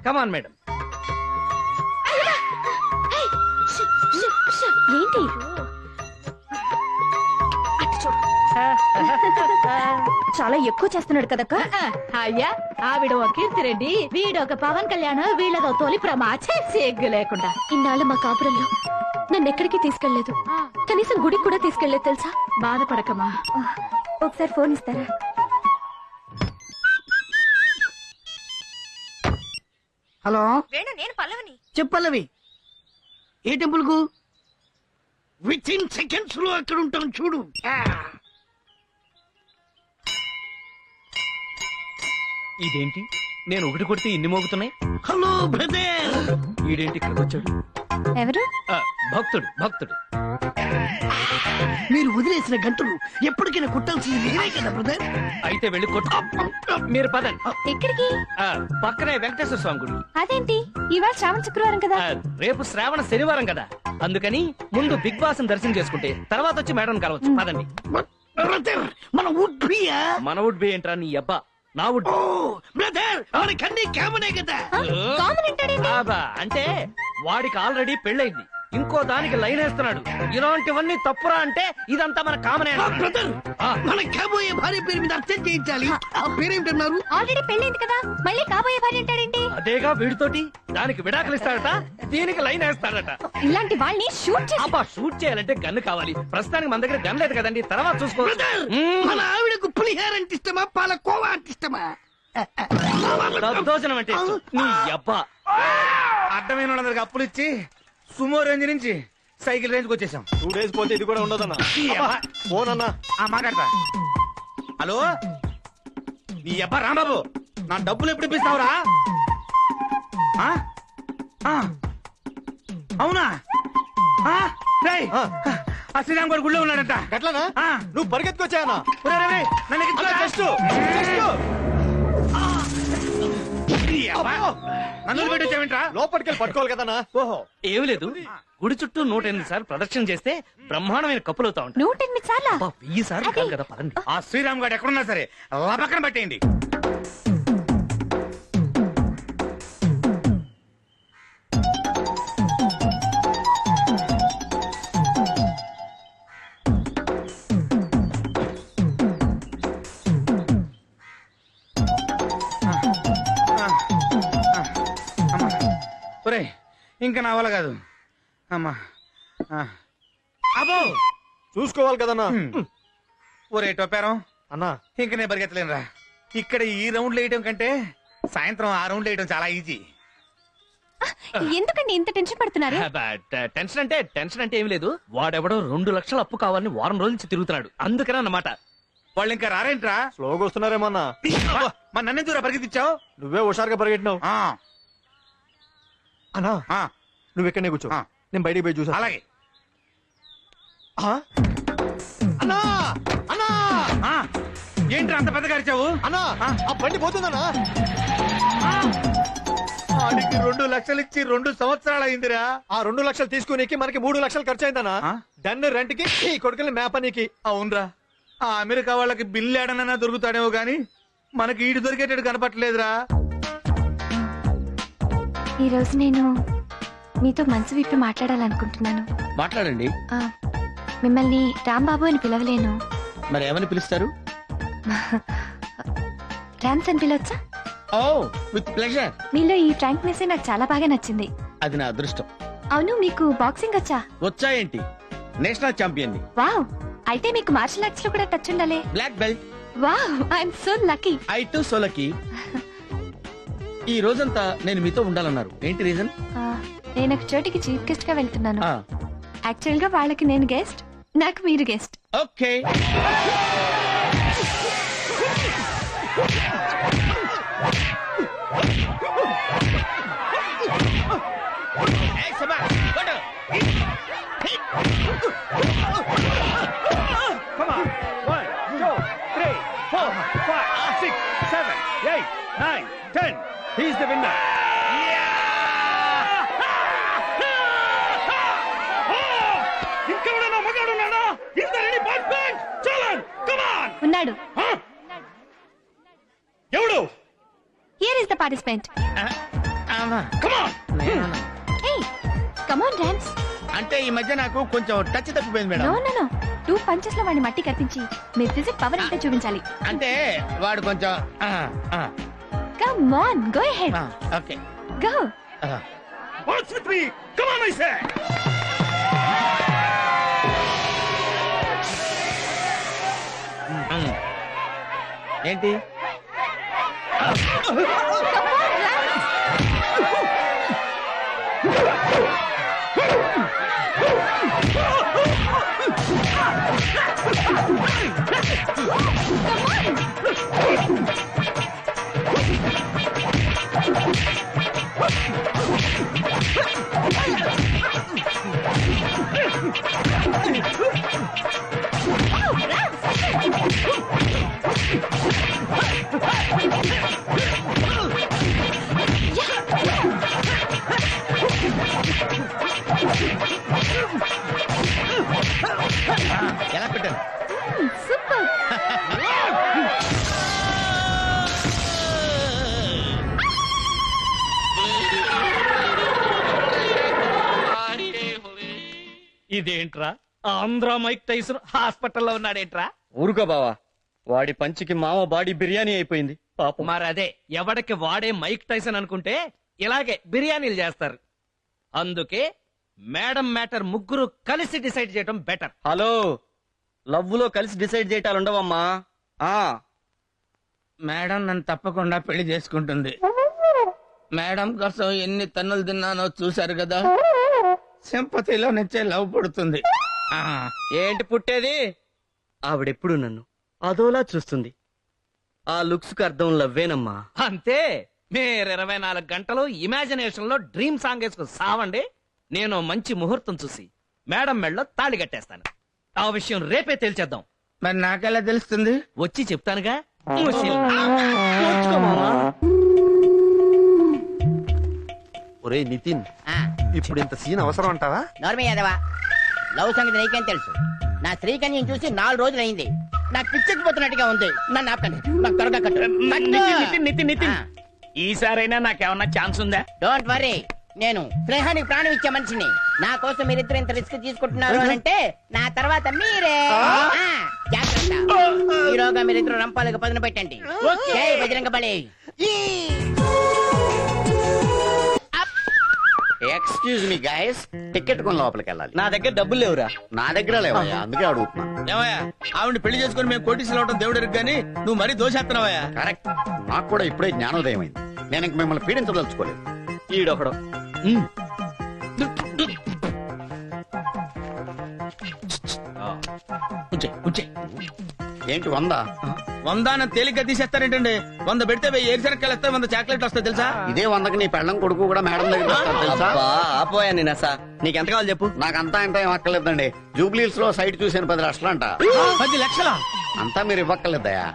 Come on madam. ఏంటి చాలా ఎక్కువ చేస్తున్నాడు కదక్క. అయ్యా ఆవిడ ఒక కీర్తిరెడ్డి, వీడొక పవన్ కళ్యాణ్, వీళ్ళదో తొలి ప్రమాచే సిగ్గు లేకుండా. ఇన్నాళ్ళ మా కాపురంలో నన్ను ఎక్కడికి తీసుకెళ్లేదు, కనీసం గుడికి కూడా తీసుకెళ్లేదు తెలుసా. బాధపడకమా. ఒకసారి ఫోన్ ఇస్తారా? హలో వేణు, నేను పల్లవిని. చెప్పల్లవి, ఏ టెంపుల్ కు? విత్ ఇన్ సెకండ్స్ లో అక్కడ ఉంటాం చూడు. ఇదేంటి నేను ఒకటి కొడితే ఇన్ని మోగుతున్నాయి? Hello brother. ఈడేంటి ఇక్కడికి వచ్చాడు? ఎవరు? భక్తుడు భక్తుడు. మీరు వదిలేసిన గంటలు ఎప్పటికైనా కొట్టాల్సింది మీరే కదా బ్రదర్. అయితే వెళ్ళి కొట్టు. మీరు పదండి. ఎక్కడికి? పక్కనే వెంకటేశ్వర స్వామి గుడి. అదేంటి ఇవాళ శ్రావణ శుక్రవారం కదా. రేపు శ్రావణ శనివారం కదా, అందుకని ముందు బిగ్ బాస్ దర్శనం చేసుకుంటే తర్వాత వచ్చి మేడం కలవచ్చు. పదండి. బ్రదర్ మన వుడ్ బియా? మన వుడ్ బి ఏంట్రా నీ అబ్బా, నా వుడ్. ఓ బ్రదర్, మనకన్నీ కామనే కదా. అంటే వాడికి ఆల్రెడీ పెళ్ళైంది, ఇంకో దానికి లైన్ వేస్తున్నాడు. ఇలాంటివన్నీ తప్పురా అంటే ఇదంతా మన కామనే. బ్రదర్ మన కాబోయే భార్య పేరు మీద అర్థం చేయించాలి. ఆ పేరేమిటన్నారు? ఆల్రెడీ పెళ్ళైంది కదా, మళ్ళీ కాబోయే భార్య అంటాడేంటి? అదేగా వీడితోటి. దానికి విడాకులు ఇస్తాడట, దీనికి లైన్ వేస్తాడట. ఇలాంటి వాళ్ళని షూట్ చేసి అబ్బా షూట్ చేయాలంటే గన్ను కావాలి. ప్రస్తుతానికి మన దగ్గర గన్ లేదు కదండి, తర్వాత చూసుకో. మన ఆవిడకు పులిహార అంటే ఇష్టమా, పాలకోవా అంటే ఇష్టమా? దద్దోజనం అంటే ఇష్టం. నీ అబ్బా అడ్డమైన వాళ్ళందరికి అప్పులు ఇచ్చి సుమో రేంజ్ నుంచి సైకిల్ రేంజ్ కి వచ్చేసాం. 2 days పోతే ఇది కూడా ఉండదన్నా. ఫోన్ అన్నా మాట్లాడతా. హలో నీ అబ్బా రాంబాబు, నా డబ్బులు ఎప్పుడు ఇప్పిస్తావురా? అవునా? రేయ్, ఆ శ్రీరామ్ గారు గుళ్ళో ఉన్నాడంట. గట్లనా? నువ్వు పరిగెత్తుకొచ్చాయన్నా. నన్ను పెట్టొచ్చావేంట్రా? లోపలికెళ్ళి పట్టుకోవాలి కదన్నా. ఓహో ఏమి లేదు, గుడి చుట్టూ 108 సార్లు ప్రదక్షిణ చేస్తే బ్రహ్మాండమైన కప్పులు అవుతా ఉంటాయి. 108 సార్లా? 1000 సార్లు కాదు కదా. పదండి. ఆ శ్రీరామ్ గారు ఎక్కడున్నా సరే పక్కన పెట్టేయండి. ఇంకా నా వల్ల కాదు అమ్మా. అబ్బో చూసుకోవాలి కదన్నా. ఒరే టొప్పారం అన్నా, ఇంక నేను పరిగెత్తలేనురా. ఇక్కడ ఈ రౌండ్లు వేయటం కంటే సాయంత్రం ఆ రౌండ్లు వేయటం చాలా ఈజీ. ఎందుకండి ఇంత టెన్షన్ పడుతున్నారు? టెన్షన్ అంటే ఏమి లేదు, వాడెవడో 2 లక్షల అప్పు కావాలని వారం రోజుల నుంచి తిరుగుతున్నాడు, అందుకనే అన్నమాట. వాళ్ళు ఇంకా రారేంట్రా? స్లోగా వస్తున్నారేమన్నా. మరి నన్నే దూరా పరిగెత్తిచ్చావు? నువ్వే హుషారుగా పరిగెట్టినావు. అన్నా నువ్వు ఎక్కడనే కూర్చో, నేను బయటికి పోయి చూసా. అలాగే. అన్నా అన్నా ఏంట్రా అంత పెద్దగా అరిచావు? అన్నా ఆ బండి పోతుందన్నా. వాడికి 2 లక్షలు ఇచ్చి 2 సంవత్సరాలు అయిందిరా. ఆ 2 లక్షలు తీసుకునేకి మనకి 3 లక్షలు ఖర్చు అయిందన్నా. డన్ రెంట్ కి ఈ కొడుకుని మేపనీకి. అవునరా, ఆ అమెరికా వాళ్ళకి బిల్లు ఏడనైనా దొరుకుతాడేమో గాని మనకి ఈడు దొరికేటట్టు కనపట్లేదురా. ఈ రోజు నేను మీతో మనసు విప్పి మాట్లాడాలనుకుంటున్నాను. మాట్లాడండి. మిమ్మల్ని రాంబాబు అని పిలవలేను. మరి ఏమని పిలుస్తారు? రామ్స్ అని పిలవచ్చా? ఓ విత్ ప్లెజర్. మీలో ఈ ఫ్రాంక్నెస్ నాకు చాలా బాగా నచ్చింది. అది నా అదృష్టం. అవును, మీకు బాక్సింగ్ వచ్చా? వచ్చాయేంటి, నేషనల్ ఛాంపియన్ ని. వావ్, అయితే మీకు మార్షల్ ఆర్ట్స్ లో కూడా టచ్ ఉండాలి. Black belt. Wow, I'm so lucky. I too so lucky. ఈ రోజంతా నేను మీతో ఉండాలన్నారు, ఏంటి రీజన్? నేను ఒక చోటికి చీఫ్ గెస్ట్ గా వెళ్తున్నాను. యాక్చువల్ గా వాళ్ళకి నేను గెస్ట్, నాకు మీరు guest. Okay. Come on. 1, 2, 3, 4, 5, 6, 7, 8, 9, 10. He's the winner. ఇంకెవడన్నా మగాడున్నాడా? Is there any participant? Challenge. Come on. ఉన్నాడు. ఎవడు? Here is the participant. Hey, come on, dance. అంటే ఈ మధ్య నాకు కొంచెం టచ్ తప్పిపోయింది No, madam. no, no. 2 punches లో వాడిని మట్టి కత్తించి మీ ఫిజిక్ పవర్ అంటే చూపించాలి. అంటే వాడు కొంచెం Come on, go ahead. Okay. Go. What's with me? Come on, I say. ఏంటి ఎలా పెట్టాను? Super. ఇదేంట్రా ఆంధ్ర మైక్ టైసన్ హాస్పిటల్లో ఉన్నాడేంట్రా? ఊరుకో బావా, వాడి పంచికి మామ బాడీ బిర్యానీ అయిపోయింది పాపం. మరి అదే ఎవడికి వాడే మైక్ టైసన్ అనుకుంటే ఇలాగే బిర్యానీలు చేస్తారు. అందుకే మేడం మ్యాటర్ ముగ్గురు కలిసి డిసైడ్ చేయడం బెటర్. హలో, లవ్ లో కలిసి డిసైడ్ చేయటాలు ఉండవమ్మా. మేడం నన్ను తప్పకుండా పెళ్లి చేసుకుంటుంది. మేడం కోసం ఎన్ని తన్నులు తిన్నానో చూశారు కదా. సింపతిలో నుంచే లవ్ పుడుతుంది. ఏంటి పుట్టేది? ఆవిడెప్పుడు నన్ను అదోలా చూస్తుంది. ఆ లుక్స్ కు అర్థం లవ్వేనమ్మా. అంతే, మీరు 24 గంటలు ఇమాజినేషన్ లో డ్రీమ్ సాంగ్ వేసుకుని సావండి. నేను మంచి ముహూర్తం చూసి మేడం మెళ్ళలో తాళి కట్టేస్తాను. ఆ విషయం రేపే తేల్చేద్దాం. మరి నాకెలా తెలుస్తుంది? వచ్చి చెప్తానుగా. ఒరే నితిన్, ఇప్పుడు ఇంత సీన్ అవసరం అంటావా? నోర్మే యాదవా, లవ్ సంగతి నీకేం తెలుసు? నా శ్రీకన్యం చూసి 4 రోజులు అయింది. నాకు పిచ్చెక్కిపోతున్నట్టుగా ఉంది. నన్ను ఆపండి, నాకు త్వరగా కట్టు. ఈసారైనా నాకేమన్నా ఛాన్స్ ఉందా? డోంట్ వరీ, నేను స్నేహానికి ప్రాణం ఇచ్చే మనిషిని. నా కోసం మీరిద్దరు ఇంత రిస్క్ తీసుకుంటున్నారు అని అంటే నా తర్వాత మీరే. జాగ్రత్త, ఈరోగా మీరిద్దరు రంపాలకు పదును పెట్టండి. జై బజరంగ బలి. ఎక్స్క్యూజ్ మీ గైస్, టికెట్ కొని లోపలికి వెళ్ళాలి. నా దగ్గర డబ్బులు లేవురా. నా దగ్గర లేవయ్యా, అందుకే అడుగుతున్నా. ఏమయ్యా, ఆవిడ పెళ్లి చేసుకుని మేము కోటీసులు అవడం దేవుడు కానీ నువ్వు మరీ దోషేస్తున్నావయ్యా. కరెక్ట్, నాకు కూడా ఇప్పుడే జ్ఞానోదయం అయింది. నేను ఇంక మిమ్మల్ని పీడించదలుచుకోలేదు. ఈడొకడు. ఏంటి 100? 100 తేలిగ్గా తీసేస్తారేంటండి? 100 పెడితే 1000 ఏరుశనక్కాయలు వస్తాయి, 100 చాక్లెట్లు వస్తాయి తెలుసా? ఇదే 100కి నీ పెళ్ళం కొడుకు కూడా మేడం దగ్గర వస్తారు తెలుసా? అబ్బా, ఆపోయా నేను అసా. నీకెంత కావాలి చెప్పు. నాకంతా ఇంత ఏం అక్కర్లేదండి. జూబ్లీస్ లో సైట్ చూసాను 10 లక్షలు అంట. 10 లక్షలా? అంతా మీరు ఇవ్వక్కర్లేదయ్యా.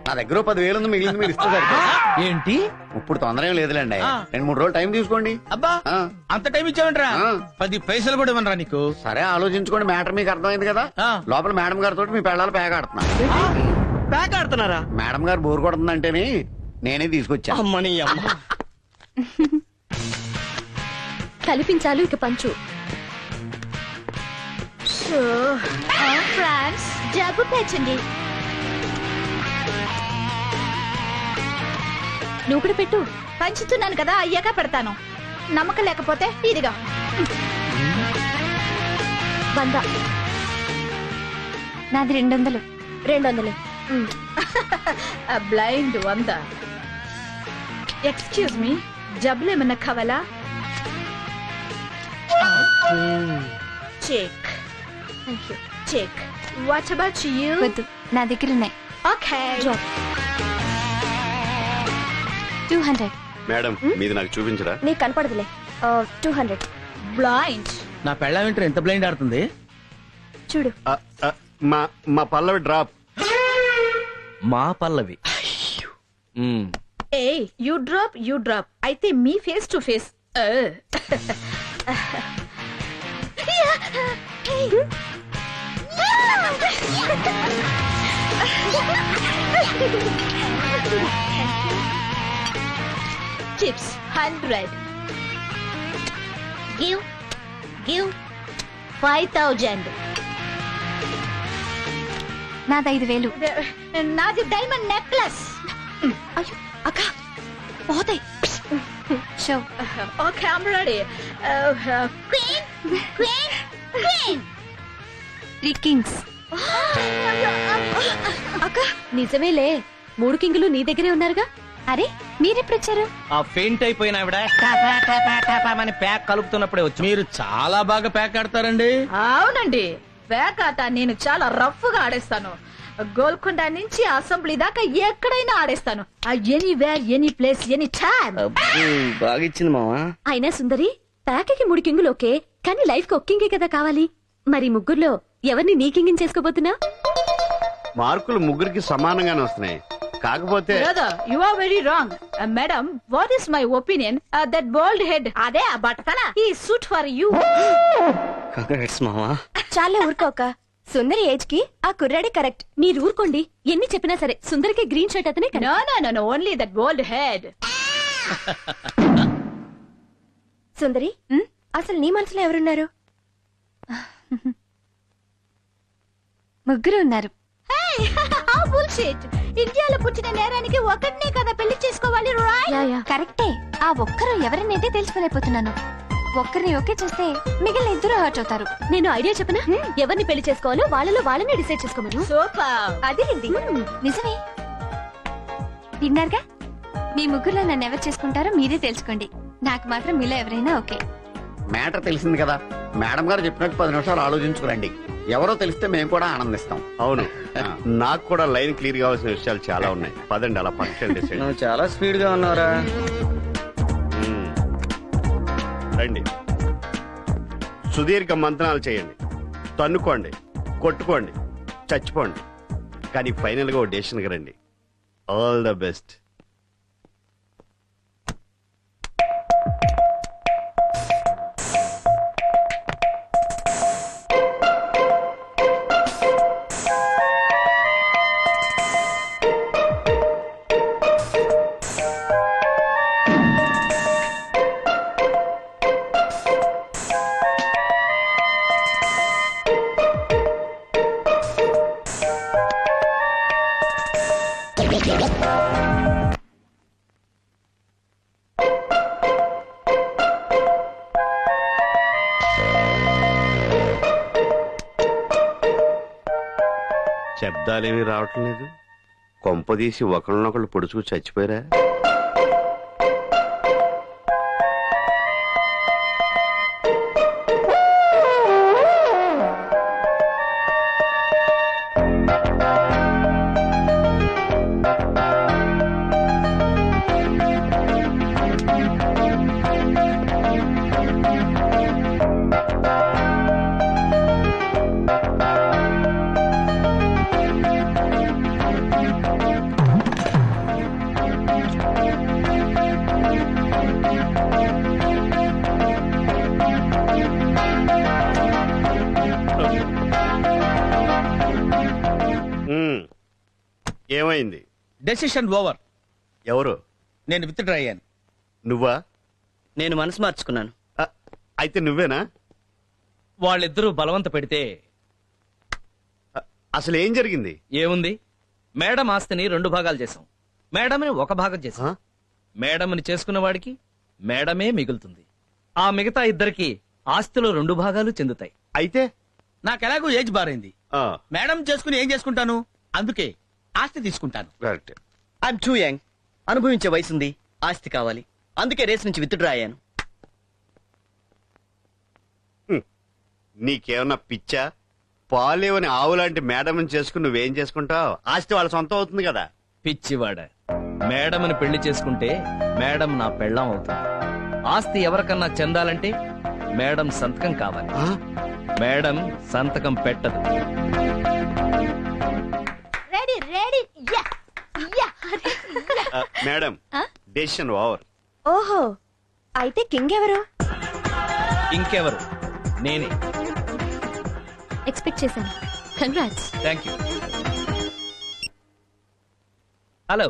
నా దగ్గర 10,000 ఉంది, మిగిలింది మీరు ఇస్తే సరిపోతుంది. ఏంటి? ఇప్పుడు తొందర ఏం లేదులేండి, 2-3 రోజులు టైం తీసుకోండి. అబ్బా, ఆ. అంత టైం ఇచ్చావంటరా? ఆ. 10 పైసలు కూడా ఇవ్వనరా నీకు? సరే ఆలోచించుకోండి, మ్యాటర్ మీకు అర్థమైంది కదా. ఆ. లోపల మేడం గారితో మీ పెళ్ళాలు పేగాడుతున్నా. ప్యాక్ ఆడుతున్నారా? మేడం గారు బోర్ కొడుతుందంటేనే నేనే తీసుకొచ్చా. అమ్మని అమ్మ. కల్పించాలు ఇక పంచు. ఫ్రాన్స్ జబ్బు పేర్చండి. నువ్వు కూడా పెట్టు. పంచుతున్నాను కదా, అయ్యాక పెడతాను. నమ్మకం లేకపోతే ఇదిగా 100. నాది 200. 200. బ్లైండ్ 100. ఎక్స్క్యూజ్ మీ, జబ్బులు ఏమన్నా కావాలా? Check check. What about you? వద్దు, నా దగ్గర ఉన్నాయి. ఓకే. 200. మేడం మీది నాకు చూపించరా? నీకు కనపడదులే. 200. బ్లైండ్. నా పెళ్ళ వింటారు ఎంత బ్లైండ్ ఆడుతుంది. చూడు. మా పల్లవి డ్రాప్. మా పల్లవి. ఏ యూ డ్రాప్ అయితే మీ face to face. Chips 100. Give give 5000. నాది 5,000. నాది డైమండ్ నెక్లెస్. అయ్యో అక్క పోతాయి. Show okay I'm ready. Queen queen queen. 3 kings. అక్క నిజమేలే, 3 కింగులు నీ దగ్గరే ఉన్నారుగా. అరే మీరెప్పుడు వచ్చారు? ఆ ఫెయింట్ అయిపోయిన ఆవిడ టాపా టాపా టాపా అని ప్యాక్ కలుపుతున్నప్పుడే వచ్చి. మీరు చాలా బాగా ప్యాక్ ఆడతారండి. అవునండి, బ్యాక్ ఆట నేను చాలా రఫ్ గా ఆడేస్తాను. గోల్కొండ నుంచి అసెంబ్లీ దాకా ఎక్కడైనా ఆడేస్తాను. Anywhere any place any time. బాగా ఇచ్చింది మావా. అయినా సుందరి, ప్యాక్కి 3 కింగులు ఓకే, కానీ లైఫ్ కి ఒక్కింగే కదా కావాలి. మరి ముగ్గురులో ఎవరిని నీ కింగిని చేసుకోబోతున్నా? మార్కులు ముగ్గురికి సమానంగానే వస్తున్నాయి. కాకపోతే you are very wrong madam. What is my opinion that bald head, అదే ఆ బట్టతల, ఈ సూట్ ఫర్ యూ. చాలే ఊరుకోక. సుందరి ఏజ్ కి ఆ కుర్రాడే కరెక్ట్. మీరు ఊరుకోండి, ఎన్ని చెప్పినా సరే సుందరికి గ్రీన్ షర్ట్ అతనే. No no no no, only that bald head. సుందరి అసలు నీ మనసులో ఎవరున్నారు? ముగ్గురు ఉన్నారు. ఇండియాలో పుట్టిన నేరానికి ఒకటినే కదా పెళ్లి చేసుకోవాలి, right? కరెక్టే. ఆ ఒక్కరు ఎవరినైతే తెలుసుకోలేకపోతున్నాను. ఒక్కరిని ఓకే చేస్తే మిగిలిన ఇద్దరు హర్ట్ అవుతారు. నేను ఐడియా చెప్పనా? ఎవరిని పెళ్లి చేసుకోవాలో వాళ్ళలో వాళ్ళని డిసైడ్ చేసుకోమను. సూపర్. అది నిజమే. విన్నారుగా, మీ ముగ్గురులో నన్ను ఎవరు చేసుకుంటారో మీరే తెలుసుకోండి. నాకు మాత్రం మీలో ఎవరైనా ఓకే. మ్యాటర్ తెలిసింది కదా, మేడం గారు చెప్పినట్టు 10 నిమిషాలు ఆలోచించుకురండి. ఎవరో తెలిస్తే మేము కూడా ఆనందిస్తాం. అవును, నాకు కూడా లైన్ క్లియర్ కావాల్సిన విషయాలు చాలా ఉన్నాయి. పదండి అలా పక్కన డిసైడ్. నువ్వు చాలా స్పీడ్ గా ఉన్నారా? రండి, సుదీర్ఘ మంత్రాలు చేయండి, తన్నుకోండి, కొట్టుకోండి, చచ్చిపోండి, కానీ ఫైనల్ గా ఓ డెసిషన్కి రండి. All the best. శబ్దాలేమీ రావటం లేదు. కొంపదీసి ఒకళ్ళనొకళ్ళు పొడుచుకు చచ్చిపోయారా? ఏమైంది? Decision over. ఎవరు? నేను విత్ డ్రా అయ్యాను. నువ్వా? నేను మనసు మార్చుకున్నాను. అయితే నువ్వేనా? వాళ్ళిద్దరూ బలవంత పెడితే అసలు ఏం జరిగింది? ఏముంది, మేడం ఆస్తిని 2 భాగాలు చేశాం. మేడంని 1 భాగం చేశాం. మేడంని చేసుకున్న వాడికి మేడమే మిగులుతుంది. ఆ మిగతా ఇద్దరికి ఆస్తిలో 2 భాగాలు చెందుతాయి. అయితే నాకు ఎలాగో ఏజ్ బారైంది. మేడం చేసుకుని ఏం చేసుకుంటాను, అందుకే ఆస్తి తీసుకుంటాను. I'm two young. అనుభవించే వయసుంది, ఆస్తి కావాలి, అందుకే రేస్ నుంచి విత్ డ్రా అయ్యాను. నీకేమన్నా పిచ్చా? పాలేవని ఆవులాంటి మేడం చేసుకుని నువ్వేం చేసుకుంటావు? ఆస్తి వాళ్ళ సొంతం అవుతుంది కదా. పిచ్చివాడ, మేడంని పెళ్లి చేసుకుంటే మేడం నా పెళ్ళాం అవుతుంది. ఆస్తి ఎవరికన్నా చెందాలంటే మేడం సంతకం కావాలి. మేడం సంతకం పెట్టదు. Ready ready. Madam, decision over. ఓహో, అయితే కింగ్ ఎవరు? ఇంకెవరు, నేనే. ఎక్స్పెక్ట్ చేశాను. కంగ్రాట్స్. Thank you. హలో,